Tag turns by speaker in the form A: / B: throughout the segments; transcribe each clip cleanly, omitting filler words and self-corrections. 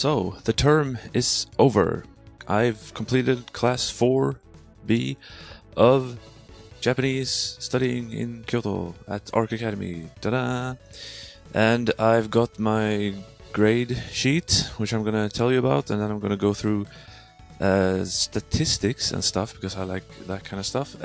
A: So, the term is over. I've completed class 4B of Japanese studying in Kyoto at Arc Academy. Ta-da! And I've got my grade sheet, which I'm gonna tell you about, and then I'm gonna go through statistics and stuff, because I like that kind of stuff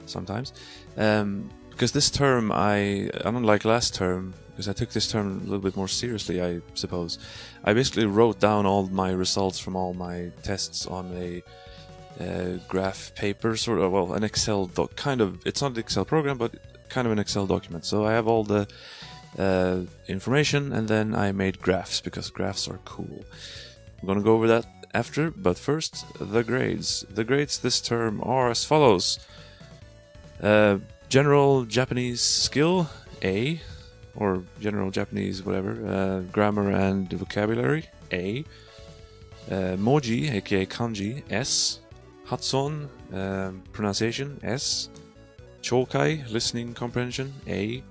A: sometimes. Because this term, unlike last term, because I took this term a little bit more seriously, I suppose. I basically wrote down all my results from all my tests on a graph paper, sort of, well, an Excel doc, kind of. It's not an Excel program, but kind of an Excel document. So I have all the information, and then I made graphs, because graphs are cool. I'm gonna go over that after, but first, the grades. The grades this term are as follows. General Japanese skill, A, or general Japanese whatever, grammar and vocabulary, A, Moji, aka kanji, S, Hatson, pronunciation, S, Chokai, listening comprehension, A,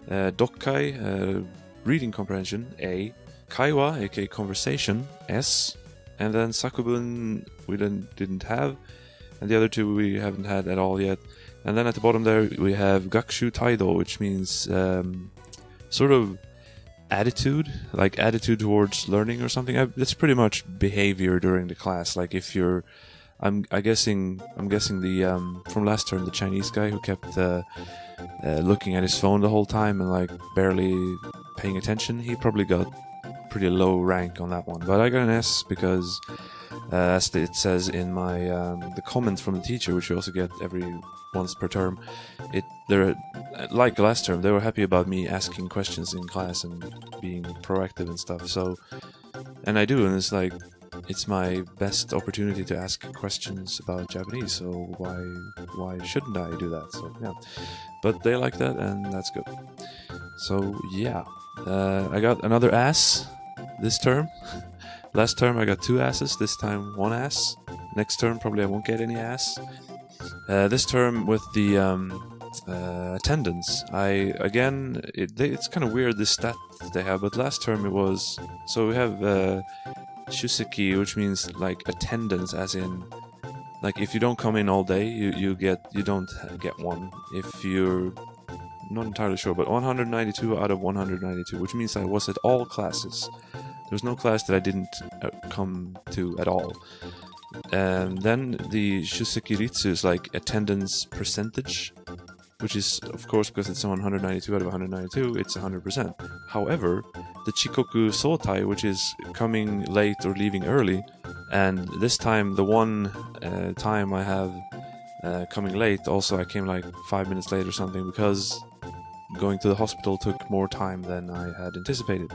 A: Dokkai, reading comprehension, A, Kaiwa, aka conversation, S, and then Sakubun we didn't have, and the other two we haven't had at all yet. And then at the bottom there we have Gakushu Taido, which means sort of attitude, like attitude towards learning or something. It's pretty much behavior during the class. Like if you're, I'm guessing the from last term, the Chinese guy who kept looking at his phone the whole time and like barely paying attention, he probably got pretty low rank on that one. But I got an S because, as it says in my the comment from the teacher, which you also get every once per term, they're like last term, they were happy about me asking questions in class and being proactive and stuff. So, and I do, and it's like, it's my best opportunity to ask questions about Japanese, so why shouldn't I do that? So yeah, but they like that, and that's good. So yeah, I got another ass this term. Last term I got 2 asses, this time 1 ass. Next term probably I won't get any ass. This term with the attendance, it's kind of weird, this stat that they have, but last term it was, so we have shuseki, which means like attendance, as in like if you don't come in all day, you don't get 1. If you're not entirely sure, but 192 out of 192, which means I was at all classes. There was no class that I didn't come to at all. And then the Shusekiritsu is like attendance percentage, which is, of course, because it's 192 out of 192, it's 100%. However, the Chikoku Sotai, which is coming late or leaving early, and this time, the one time I have coming late, also I came like 5 minutes late or something, because going to the hospital took more time than I had anticipated.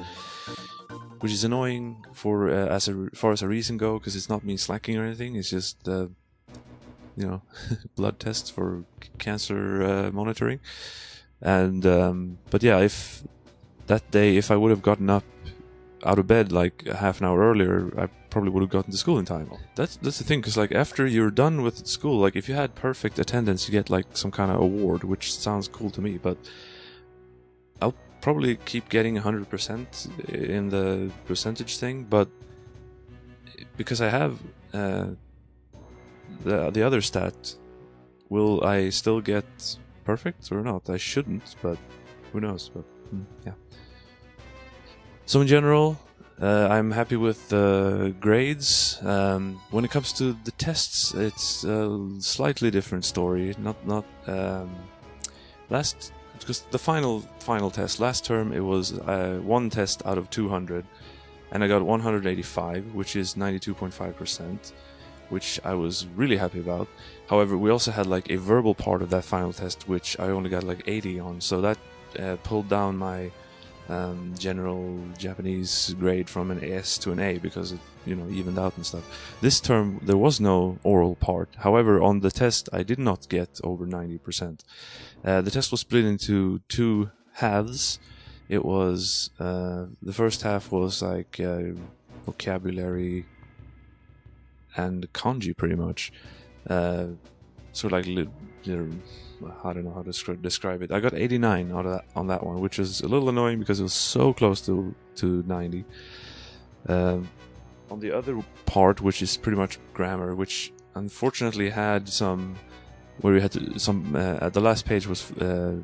A: Which is annoying for as far as a reason go, because it's not me slacking or anything. It's just blood tests for cancer monitoring. And but yeah, if that day, if I would have gotten up out of bed like a half an hour earlier, I probably would have gotten to school in time. That's the thing, because like after you're done with school, like if you had perfect attendance, you get like some kind of award, which sounds cool to me. But I'll probably keep getting 100% in the percentage thing, but because I have the other stat, will I still get perfect or not? I shouldn't, but who knows? But yeah. So in general, I'm happy with the grades. When it comes to the tests, it's a slightly different story. Not last. Because the final test last term, it was 1 test out of 200, and I got 185, which is 92.5%, which I was really happy about. However, we also had like a verbal part of that final test, which I only got like 80 on, so that pulled down my general Japanese grade from an S to an A, because it evened out and stuff. This term there was no oral part. However, on the test I did not get over 90%. The test was split into 2 halves. It was the first half was like vocabulary and kanji, pretty much. Sort of like I don't know how to describe it. I got 89 on that one, which is a little annoying because it was so close to 90. On the other part, which is pretty much grammar, which unfortunately had some where you had to at the last page was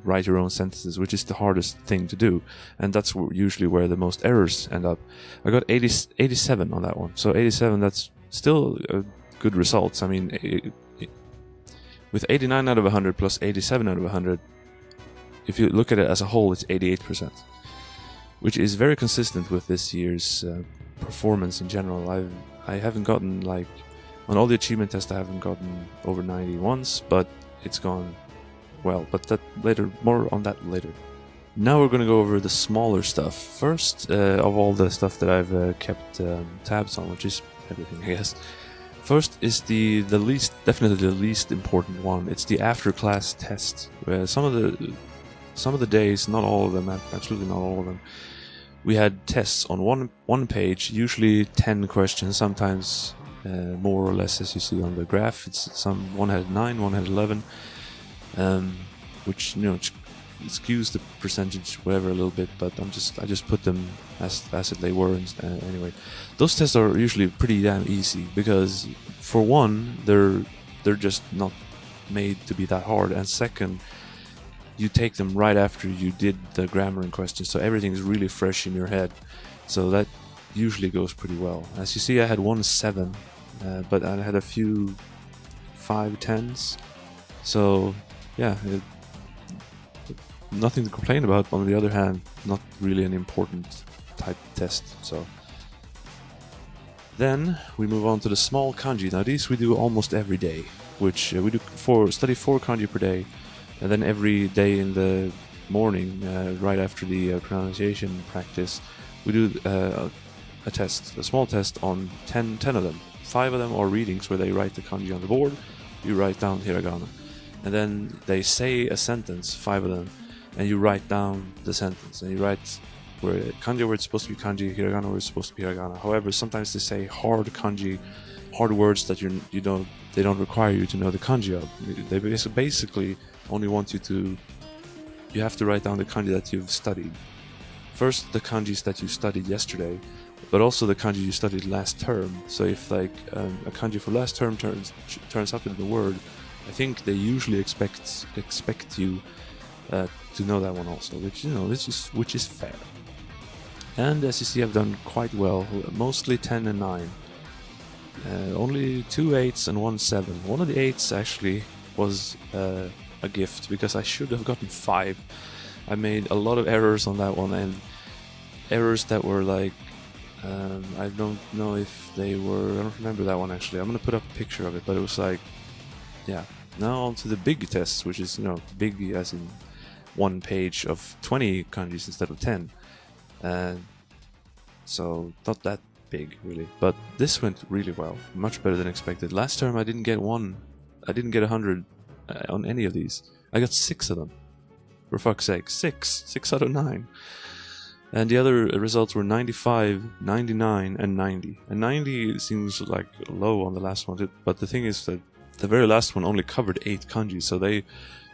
A: write your own sentences, which is the hardest thing to do, and that's usually where the most errors end up. I got 87 on that one, so 87, that's still good results. I mean, with 89 out of 100 plus 87 out of 100, if you look at it as a whole, it's 88%, which is very consistent with this year's performance in general. I haven't gotten, like, on all the achievement tests, I haven't gotten over 90 once, but it's gone well. But that later, more on that later. Now we're going to go over the smaller stuff. First, of all the stuff that I've kept tabs on, which is everything, I guess. First is the definitely the least important one. It's the after class test. Some of the days, not all of them, absolutely not all of them, we had tests on one page, usually 10 questions, sometimes more or less, as you see on the graph. One had 9, one had 11, which, you know, skews the percentage whatever a little bit, but I just put them as they were. Anyway, those tests are usually pretty damn easy because, for one, they're just not made to be that hard, and second, you take them right after you did the grammar in question, so everything is really fresh in your head. So that usually goes pretty well. As you see, I had 1 7, but I had a few 5 10s. So yeah, nothing to complain about. On the other hand, not really an important type test. So then we move on to the small kanji. Now these we do almost every day, which we do study 4 kanji per day, and then every day in the morning, right after the pronunciation practice, we do a small test on 10 of them. 5 of them are readings where they write the kanji on the board, you write down hiragana, and then they say a sentence, 5 of them, and you write down the sentence, and you write kanji where it's supposed to be kanji, hiragana where it's supposed to be hiragana. However, sometimes they say hard kanji, hard words that they don't require you to know the kanji of. They basically only want you have to write down the kanji that you've studied. First, the kanjis that you studied yesterday, but also the kanji you studied last term. So if, like, a kanji for last term turns up in the word, I think they usually expect you to know that one also, which, you know, which is fair. And as you see, I've done quite well, mostly 10 and 9. Only 2 8s and 1 7. One of the 8s actually was a gift, because I should have gotten 5. I made a lot of errors on that one, and errors that were like, I don't know if they were, I don't remember that one actually. I'm gonna put up a picture of it, but it was like, yeah. Now on to the big tests, which is, you know, big as in one page of 20 kanjis instead of 10. So not that big really, but this went really well, much better than expected. Last term I didn't get 100 on any of these. I got 6 of them, for fuck's sake. 6 out of 9. And the other results were 95, 99 and 90. And 90 seems like low on the last one, but the thing is that the very last one only covered 8 kanji, so they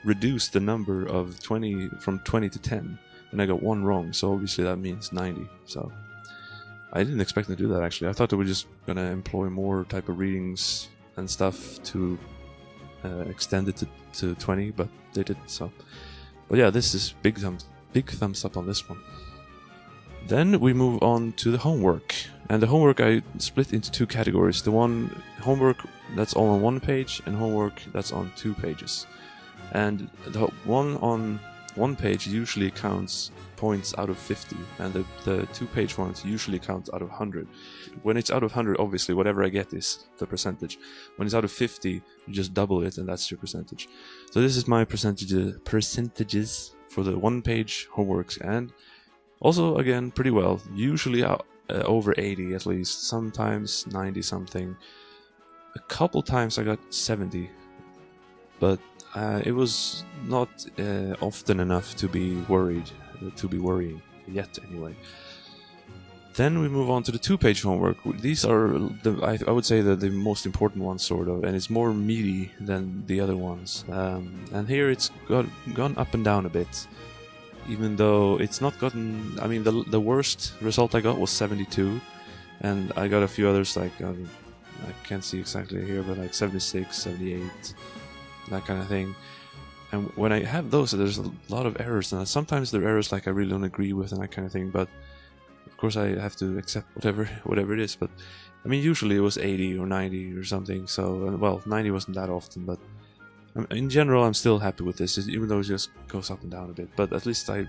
A: reduced the number of 20 from 20 to 10, and I got 1 wrong, so obviously that means 90. So I didn't expect them to do that actually. I thought they were just gonna employ more type of readings and stuff to extend it to 20, but they didn't. So, but yeah, this is big thumbs up on this one. Then we move on to the homework, and the homework I split into 2 categories. The one homework that's all on 1 page, and homework that's on 2 pages. And the one on 1 page usually counts points out of 50, and the 2-page ones usually count out of 100. When it's out of 100, obviously whatever I get is the percentage. When it's out of 50, you just double it, and that's your percentage. So this is my percentages for the 1-page homeworks, and also, again, pretty well. Usually over 80 at least, sometimes 90 something. A couple times I got 70, but it was not often enough to be worrying yet anyway. Then we move on to the 2-page homework. These are I would say the most important ones, sort of, and it's more meaty than the other ones. And here it's gone up and down a bit. Even though it's not gotten, I mean, the worst result I got was 72, and I got a few others like I can't see exactly here, but like 76, 78, that kind of thing. And when I have those, there's a lot of errors, and sometimes there are errors like I really don't agree with and that kind of thing. But of course, I have to accept whatever it is. But I mean, usually it was 80 or 90 or something. So well, 90 wasn't that often, but in general, I'm still happy with this, even though it just goes up and down a bit. But at least I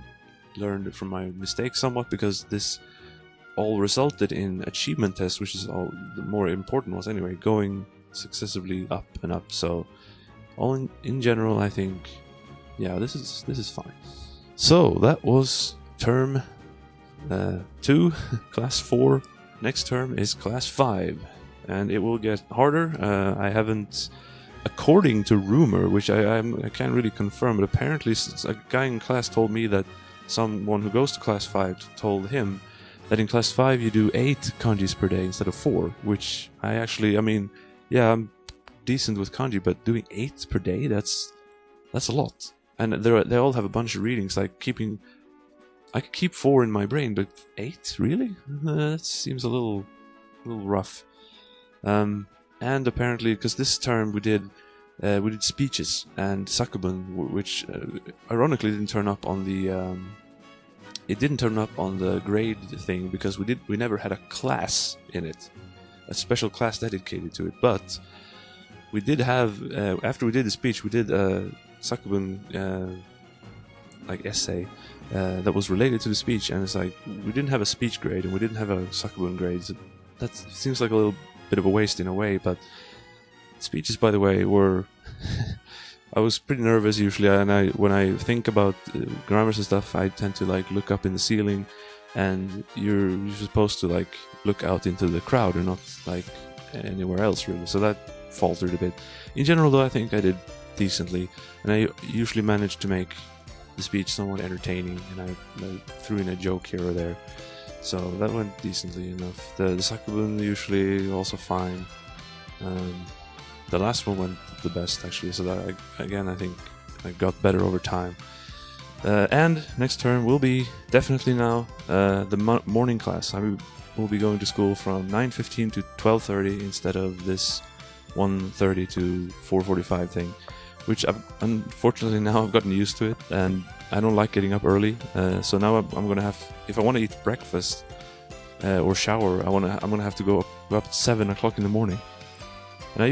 A: learned from my mistakes somewhat, because this all resulted in achievement tests, which is all the more important ones anyway, going successively up and up. So all in general, I think, yeah, this is fine. So that was term 2, class 4. Next term is class 5, and it will get harder. I haven't, according to rumor, which I can't really confirm, but apparently a guy in class told me that someone who goes to class 5 told him that in class 5 you do 8 kanjis per day instead of 4, which I mean, yeah, I'm decent with kanji, but doing 8 per day, that's a lot. And they all have a bunch of readings, like I could keep 4 in my brain, but 8, really? That seems a little rough. And apparently, because this term we did speeches and sakubun, which ironically didn't turn up on the it didn't turn up on the grade thing, because we never had a class in it, a special class dedicated to it. But we did have, after we did the speech, we did a sakubun like essay that was related to the speech, and it's like we didn't have a speech grade and we didn't have a sakubun grade. So that seems like a little bit of a waste in a way. But speeches, by the way, were I was pretty nervous usually, and when I think about grammars and stuff, I tend to like look up in the ceiling, and you're supposed to like look out into the crowd and not like anywhere else really. So that faltered a bit. In general, though, I think I did decently, and I usually managed to make the speech somewhat entertaining, and I threw in a joke here or there, so that went decently enough. The sakubun usually also fine. The last one went the best actually, so that I think I got better over time. And next term will be definitely now the morning class. I will be going to school from 9:15 to 12:30 instead of this 1:30 to 4:45 thing, which unfortunately now I've gotten used to it, and I don't like getting up early. So now I'm gonna have, if I want to eat breakfast or shower, I'm gonna have to go up at 7 o'clock in the morning. And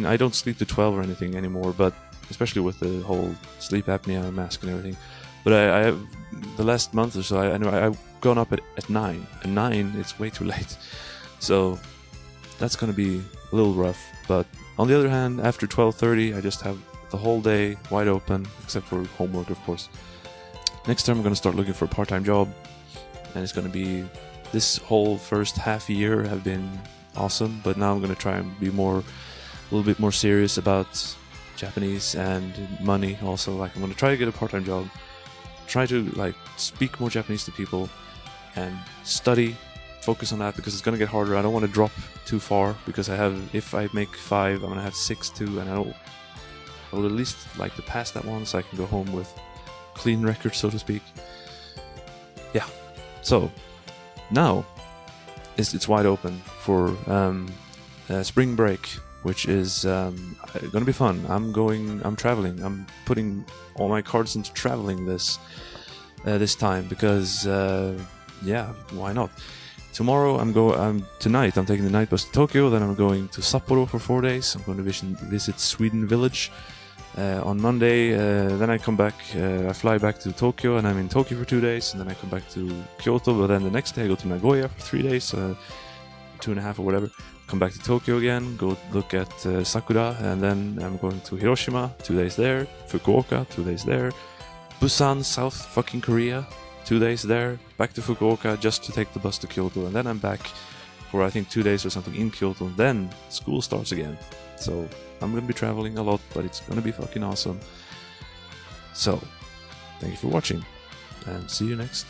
A: I don't sleep to 12 or anything anymore, but especially with the whole sleep apnea mask and everything. But I have, the last month or so, I've gone up at 9, and 9 it's way too late. So that's gonna be a little rough. But on the other hand, after 12:30, I just have the whole day wide open, except for homework, of course. Next time I'm gonna start looking for a part-time job, and it's gonna be, this whole first half year have been awesome, but now I'm gonna try and be a little bit more serious about Japanese and money also. Like, I'm gonna try to get a part-time job, try to like speak more Japanese to people, and study, focus on that, because it's gonna get harder. I don't want to drop too far, because if I make 5, I'm gonna have 6 too, and I would at least like to pass that one so I can go home with clean record, so to speak. Yeah, so now it's wide open for spring break, which is gonna be fun. I'm traveling. I'm putting all my cards into traveling this time, because yeah, why not? Tomorrow tonight I'm taking the night bus to Tokyo. Then I'm going to Sapporo for 4 days. I'm going to visit Sweden Village on Monday. Then I come back. I fly back to Tokyo, and I'm in Tokyo for 2 days. And then I come back to Kyoto. But then the next day I go to Nagoya for 3 days, 2.5 or whatever. Come back to Tokyo again. Go look at Sakura, and then I'm going to Hiroshima. 2 days there. Fukuoka. 2 days there. Busan, South fucking Korea. 2 days there, back to Fukuoka just to take the bus to Kyoto, and then I'm back for I think 2 days or something in Kyoto, and then school starts again. So I'm gonna be traveling a lot, but it's gonna be fucking awesome. So thank you for watching, and see you next